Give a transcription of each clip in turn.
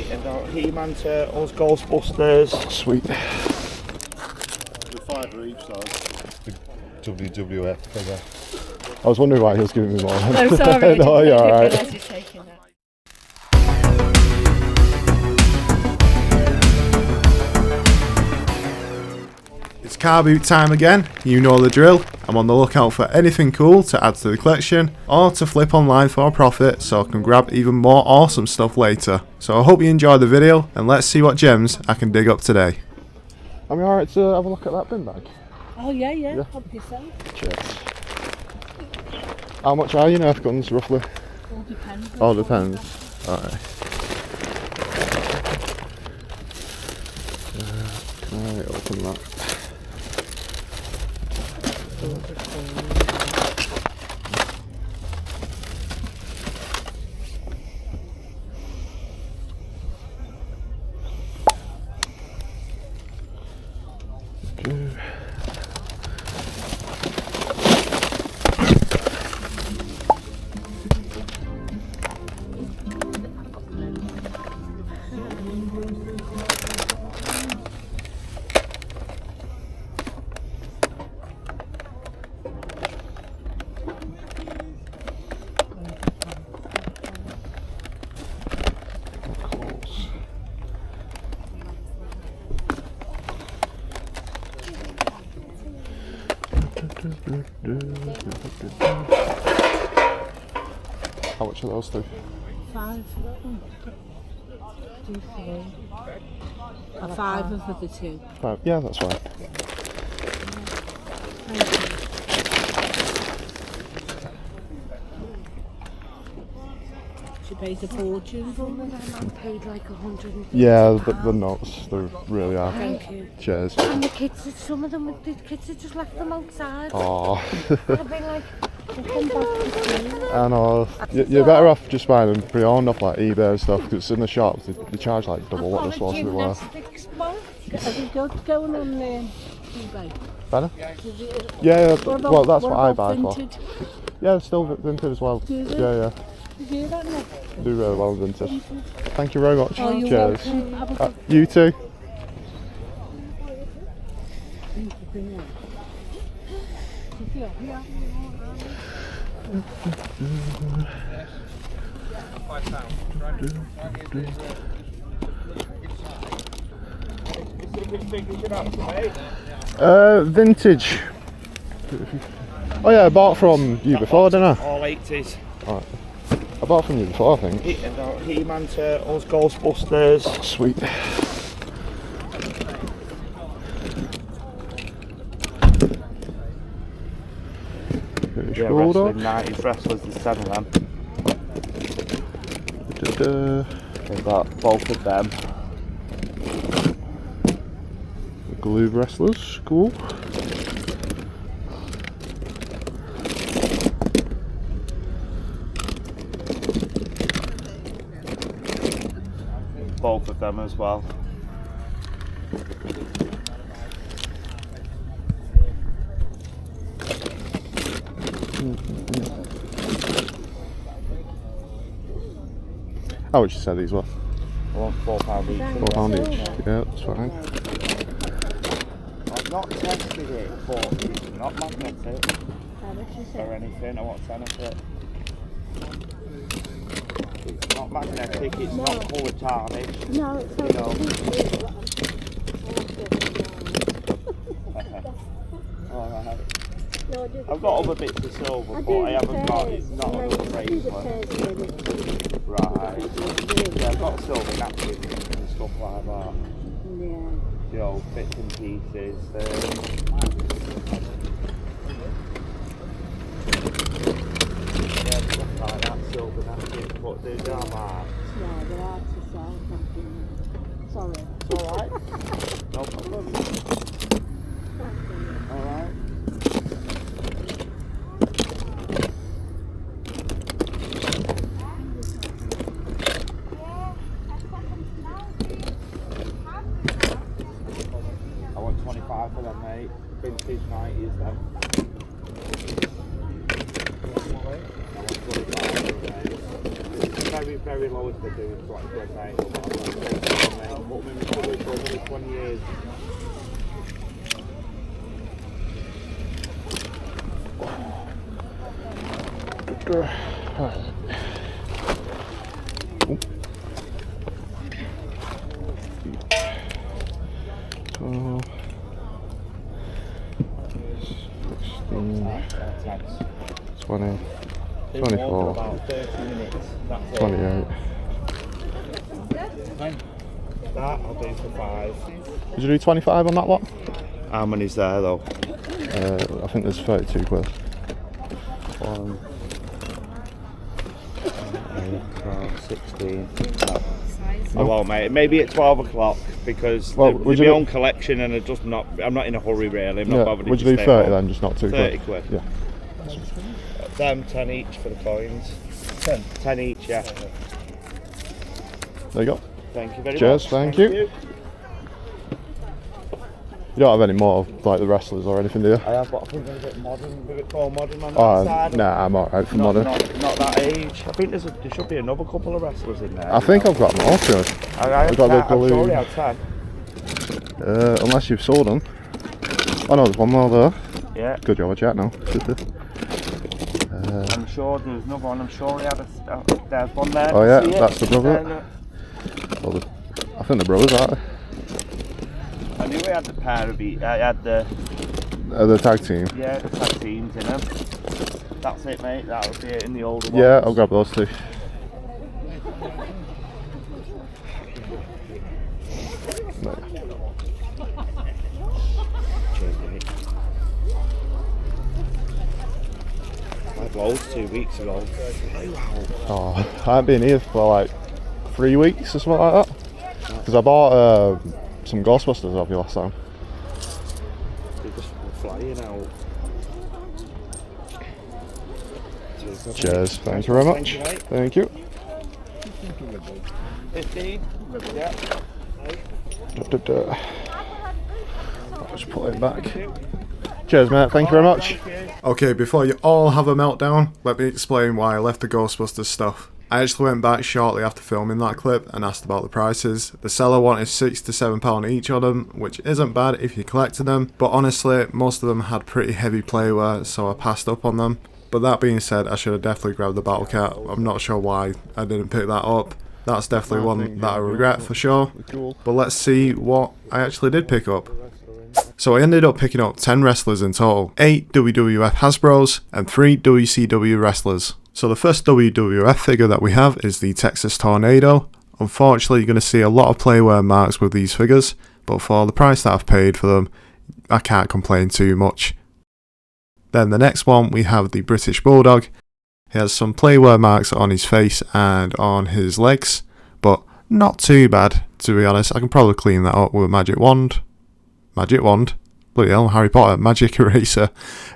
He-Man Turtles, Ghostbusters. Sweet. The fiver each size. The WWF figure. I was wondering why he was giving me more. Oh, sorry. No, you're alright. It's Carboot time again, you know the drill. I'm on the lookout for anything cool to add to the collection or to flip online for a profit so I can grab even more awesome stuff later. So I hope you enjoyed the video and let's see what gems I can dig up today. Am I alright to have a look at that bin bag? Oh yeah, help yourself. Cheers. How much are your Nerf guns roughly? All depends. All depends. Alright. Can I open that? How much are those two? 5. 2, 3. A 5 for the 2. 5. Yeah, that's fine. She pays a fortune for them. I paid like 100. Yeah, the notes, they really are. Thank you. Cheers. And the kids, some of them, the kids had just left them outside. Oh. I've been like, come back to school. I know. You're better off just buying them pre-owned off like eBay and stuff because in the shops they charge like double what they're supposed to be worth. Have you got going on eBay? Better? Yeah, well that's what I buy vintage? for. Yeah, still vintage as well. Do they? Yeah. You do that now? Do really well in vintage. Thank you very much. Oh, you're cheers. welcome. Have a good You too. Vintage. Oh yeah, I bought from you before, didn't I? All 80s. Right. I bought from you before, I think. He-Man Turtles, Ghostbusters. Sweet. Yeah, wrestling 90s wrestlers, there's 7 of them. We've got both of them. The glue wrestlers, cool. Both of them as well. How much you say these were? I want £4 each. £4 each. Yeah, that's fine. I've not tested it, but it's not magnetic or anything. I want 10 of it. It's not magnetic, it's not colour tarnished. No, it's Alright. I've got other bits of silver, but I haven't got, it's not a good bracelet. Right. Yeah, I've got silver napkins and stuff like that. Yeah. You know, bits and pieces. Yeah, stuff like that, silver napkins, but they're damn hard. No, they're hard to sell. Sorry. It's alright. No problem. Alright. I want 25 for them, mate. Vintage 90s then. I want 25 for them, mate. Very very lowest they do is 20 quid, mate. But I'm not taking it, mate. Put them in the cupboard for another 20 years. Oh. 16, 20, 24, About 30 minutes. That's it. 28. That I'll do for 5. Did you do 25 on that lot? How many's there though? I think there's 32 quid. 1, 12, 16. No. I won't, mate. Maybe at 12 o'clock because there's my own collection and I'm not in a hurry really. I'm not bothered. Would you do 30 then, just not 2 30 quid? quid. Yeah. Them 10 each for the coins. 10 each, yeah. There you go. Thank you very much. Cheers, thank you. You don't have any more of like the wrestlers or anything, do you? I have, but I think they're a bit modern, a bit more modern on that side. Nah, I'm alright for modern. Not that age. I think there should be another couple of wrestlers in there. I think I've got more to it. I'm sure I had 10. Unless you've sold them. Oh no, there's one more there. Yeah. Good job, chat now. I'm sure there's another one. I'm sure he had there's one there. Oh yeah, that's the brother. Well, I think the brothers, aren't they? I knew we had the pair of I had the tag team. Yeah, the tag teams in them. That's it, mate. That'll be it in the older ones. Yeah, I'll grab those two. No. Cheers, mate. I had loads 2 weeks ago. Oh, I haven't been here for like 3 weeks or something like that. Because I bought some Ghostbusters off you last time. They're just flying out. Cheers, thank you very much. Thank you. 15? Yeah. I'll just put it back. Cheers mate, thank you very much. Okay, before you all have a meltdown, let me explain why I left the Ghostbusters stuff. I actually went back shortly after filming that clip and asked about the prices. The seller wanted £6 to £7 each on them, which isn't bad if you collected them, but honestly most of them had pretty heavy playware, so I passed up on them. But that being said, I should have definitely grabbed the Battle Cat. I'm not sure why I didn't pick that up. That's definitely one that I regret for sure. But let's see what I actually did pick up. So I ended up picking up 10 wrestlers in total, 8 WWF Hasbros and 3 WCW wrestlers. So the first WWF figure that we have is the Texas Tornado. Unfortunately you're going to see a lot of playware marks with these figures, but for the price that I've paid for them, I can't complain too much. Then the next one we have the British Bulldog. He has some playware marks on his face and on his legs, but not too bad to be honest. I can probably clean that up with a magic wand. Magic wand. Bloody hell, Harry Potter. Magic eraser.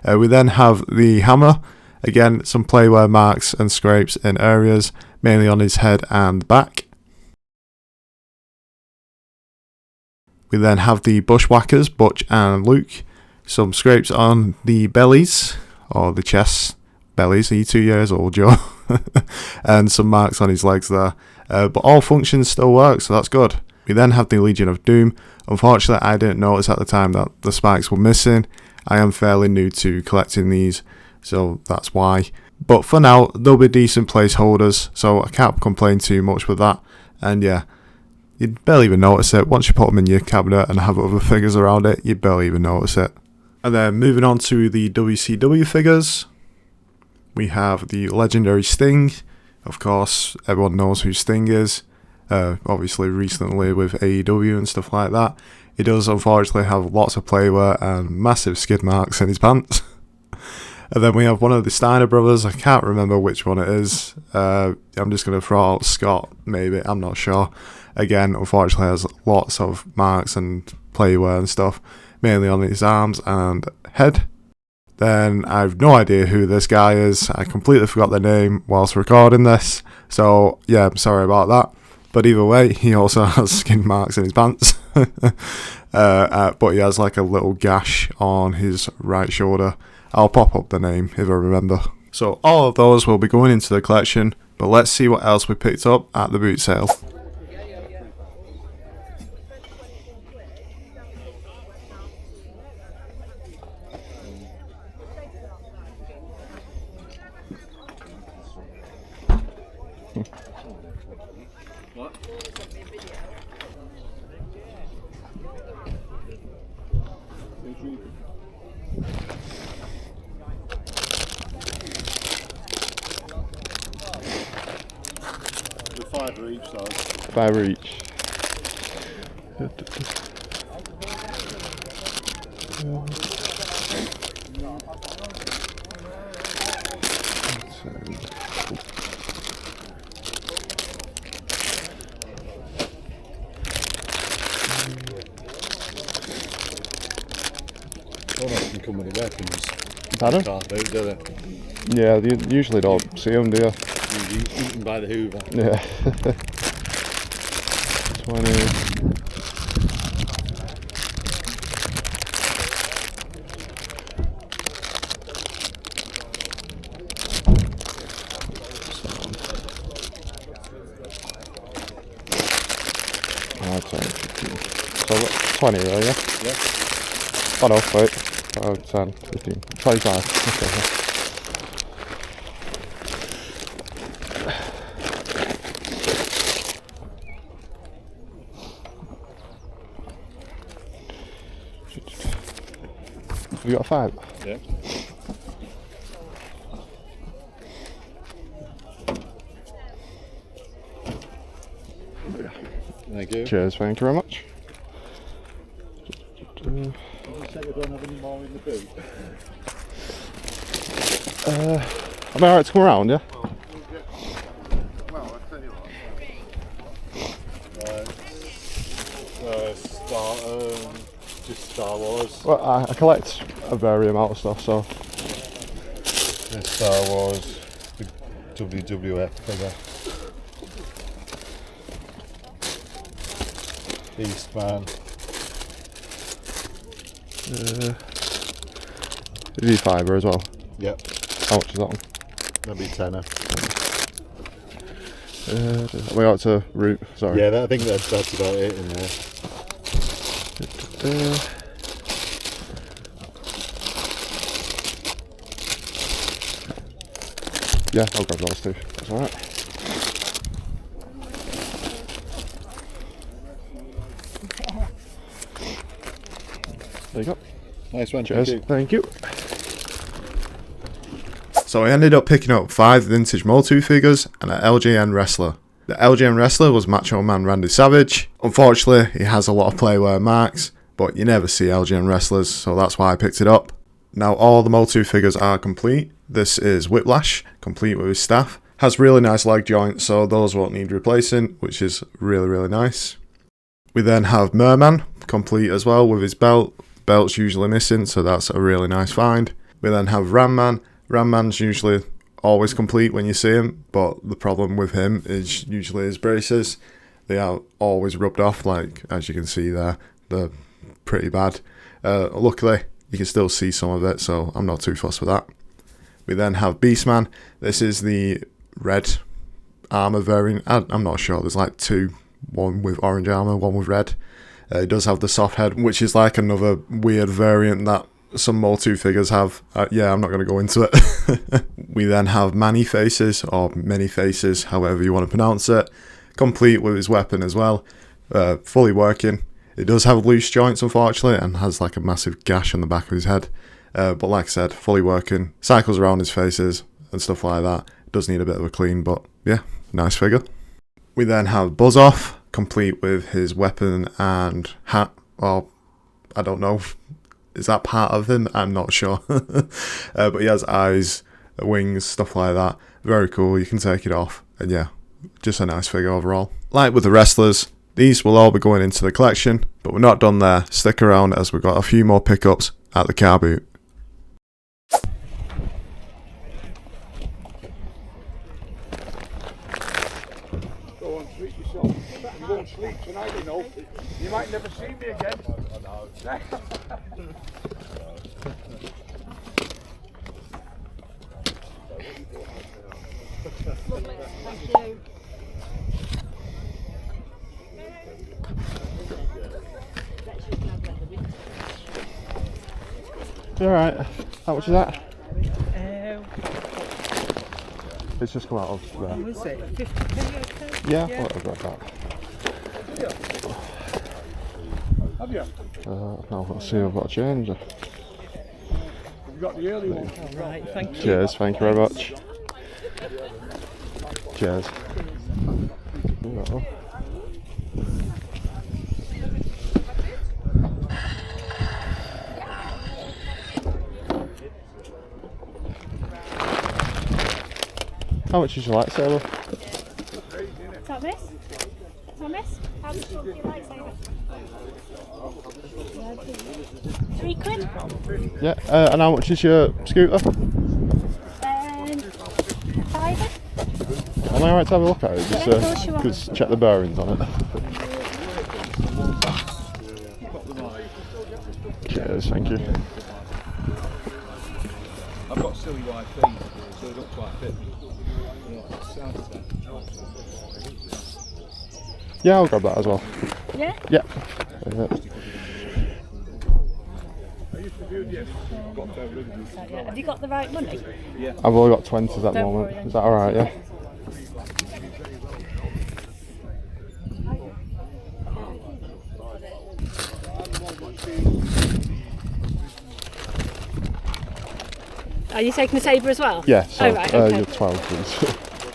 We then have the Hammer. Again, some playware marks and scrapes in areas, mainly on his head and back. We then have the Bushwhackers, Butch and Luke. Some scrapes on the bellies, or the chests. Bellies, are you 2 years old, Joe? And some marks on his legs there. But all functions still work, so that's good. We then have the Legion of Doom. Unfortunately, I didn't notice at the time that the spikes were missing. I am fairly new to collecting these, so that's why. But for now, they'll be decent placeholders, so I can't complain too much with that. And yeah, you'd barely even notice it. Once you put them in your cabinet and have other figures around it, you'd barely even notice it. And then moving on to the WCW figures, we have the legendary Sting. Of course, everyone knows who Sting is. Obviously recently with AEW and stuff like that. He does unfortunately have lots of playware and massive skid marks in his pants. And then we have one of the Steiner brothers. I can't remember which one it is. I'm just going to throw out Scott, maybe. I'm not sure. Again, unfortunately has lots of marks and playware and stuff, mainly on his arms and head. Then I've no idea who this guy is. I completely forgot the name whilst recording this. So yeah, I'm sorry about that. But either way, he also has skin marks in his pants. But he has like a little gash on his right shoulder. I'll pop up the name if I remember. So all of those will be going into the collection. But let's see what else we picked up at the boot sale. $5 each, though. $5 each. Don't often come with the weapons. Pardon? Carboot, do they? Yeah, you usually don't see them, do you? Usually eaten by the Hoover. Yeah. 20. So 20 really, yeah? Yeah. Oh no, wait. 5, 10, 15, 25. Okay. Have you got a 5? Yeah. Thank you. Cheers, thank you very much. Did you say you don't have any more in the boot? Am I alright to come around, yeah? Well, I'll tell you what. Just Star Wars. Well, I collect a varying amount of stuff, so. The Star Wars, the WWF figure. Beastman. V5 as well. Yep. How much is that one? Maybe tenner. We got to root, sorry. Yeah, I think that's about it in there. Yeah, I'll grab those two. That's alright. There you go. Nice one. Cheers. Thank you. Thank you. So I ended up picking up 5 vintage Motu figures and an LJN wrestler. The LJN wrestler was Macho Man Randy Savage. Unfortunately, he has a lot of playwear marks, but you never see LJN wrestlers, so that's why I picked it up. Now all the Motu figures are complete. This is Whiplash, complete with his staff. Has really nice leg joints, so those won't need replacing, which is really, really nice. We then have Merman, complete as well with his belt. Belt's usually missing, so that's a really nice find. We then have Ramman. Ramman's usually always complete when you see him, but the problem with him is usually his braces. They are always rubbed off, like as you can see there. They're pretty bad. Luckily, you can still see some of it, so I'm not too fussed with that. We then have Beastman. This is the red armour variant. I'm not sure, there's like two. One with orange armour, one with red. It does have the soft head, which is like another weird variant that some Motu figures have. Yeah, I'm not going to go into it. We then have Many Faces, or Many Faces, however you want to pronounce it. Complete with his weapon as well. Fully working. It does have loose joints, unfortunately, and has like a massive gash on the back of his head. But like I said, fully working. Cycles around his faces and stuff like that. It does need a bit of a clean, but yeah, nice figure. We then have Buzz Off, complete with his weapon and hat. Well, I don't know. Is that part of him? I'm not sure. But he has eyes, wings, stuff like that. Very cool. You can take it off. And yeah, just a nice figure overall. Like with the wrestlers, these will all be going into the collection. But we're not done there. Stick around as we've got a few more pickups at the Carboot. Go on, treat yourself. You won't sleep tonight, you know. You might never see me again. You alright? How much is that? It's just come out of there. What is it? 50p, okay? Yeah, I thought I'd grab that. Have you? No, let's see, I've got a change. You got the early one. All right, thank you. Cheers, thank you very much. Cheers. No. How much is your lightsaber? Thomas? Thomas? How much is your lightsaber? £3. Yeah, and how much is your scooter? £5. Am I right to have a look at it? Yeah, of course you are. Just check the bearings on it. Cheers, thank you. I've got silly white feet, so they look quite fit. Yeah, I'll grab that as well. Yeah? Yeah. Have you got the right money? I've only got 20s at the Don't moment. worry. Is that alright, yeah? Are you taking the sabre as well? Yeah, so Oh, right, okay. you're 12, please.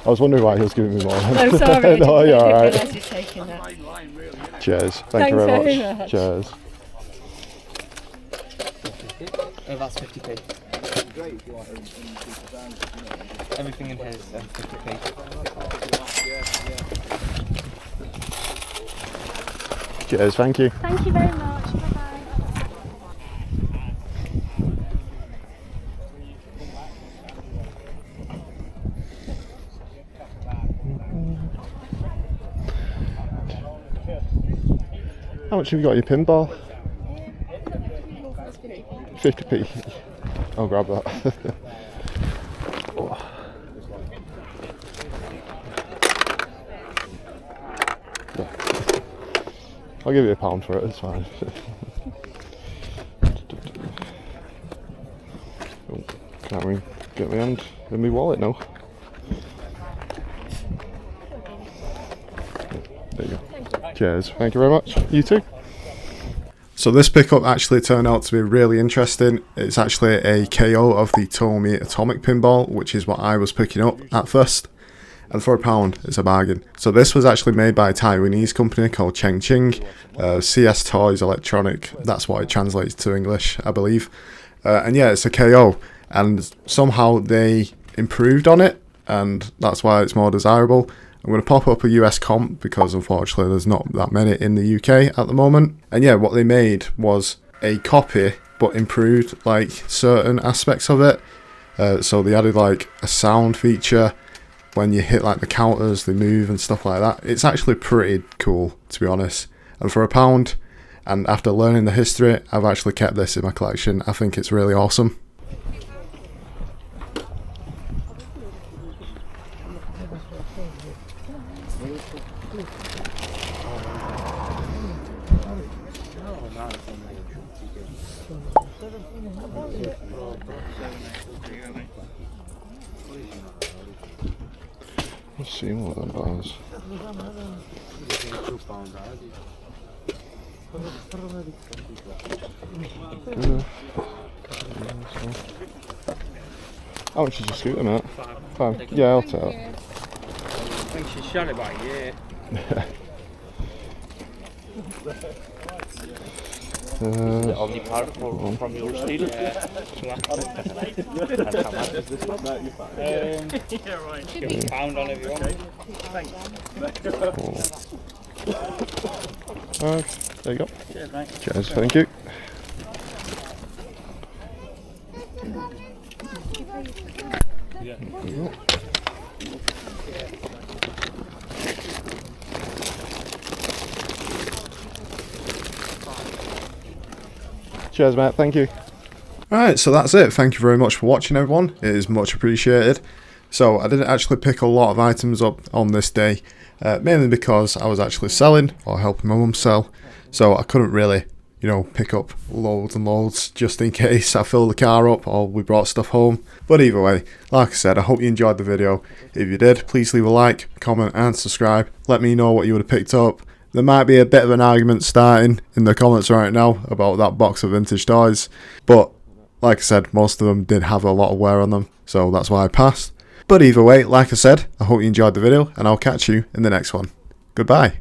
I was wondering why he was giving me more. Oh, sorry. No, you're I alright. didn't realise you were taking that. Cheers. Thank you very Thanks much. very much. Cheers. Oh, that's 50p. Everything in here is 50p. Cheers, thank you. Thank you very much. Bye-bye. How much have you got your pinball? 50p. I'll grab that. Yeah. I'll give you £1 for it, it's fine. Oh, can't really get my hand in my wallet now. There you go. Cheers. Thank you very much. You too. So this pickup actually turned out to be really interesting. It's actually a KO of the Tomy Atomic Pinball, which is what I was picking up at first. And for £1, it's a bargain. So this was actually made by a Taiwanese company called Cheng Ching. CS Toys Electronic, that's what it translates to English, I believe. And yeah, it's a KO. And somehow they improved on it, and that's why it's more desirable. I'm going to pop up a US comp because unfortunately there's not that many in the UK at the moment. And yeah, what they made was a copy but improved like certain aspects of it. So they added like a sound feature. When you hit like the counters, they move and stuff like that. It's actually pretty cool, to be honest. And for £1, and after learning the history, I've actually kept this in my collection. I think it's really awesome. Let's see what that bars. How much is your scooter, mate? £5. Yeah, I'll take it. I think she's shot about a year. The only part from your steel. Yeah, right. Give me £1 on everyone. Thanks. There you go. Cheers, mate. Cheers, thank you. Cheers, mate, thank you. Alright, so that's it. Thank you very much for watching, everyone. It is much appreciated. So I didn't actually pick a lot of items up on this day, mainly because I was actually selling or helping my mum sell, so I couldn't really, you know, pick up loads and loads just in case I filled the car up or we brought stuff home. But either way, like I said, I hope you enjoyed the video. If you did, please leave a like, comment and subscribe. Let me know what you would have picked up. There might be a bit of an argument starting in the comments right now about that box of vintage toys, but like I said, most of them did have a lot of wear on them, so that's why I passed. But either way, like I said, I hope you enjoyed the video and I'll catch you in the next one. Goodbye.